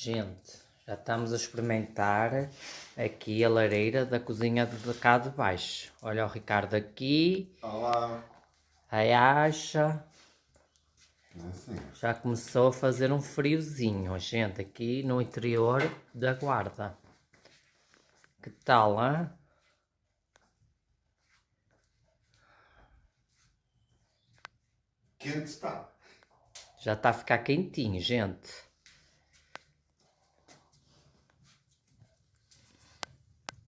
Gente, já estamos a experimentar aqui a lareira da cozinha de cá de baixo. Olha o Ricardo aqui. Olá. A Acha. É assim. Já começou a fazer um friozinho, gente, aqui no interior da Guarda. Que tal, hein? Quente está. Já está a ficar quentinho, gente.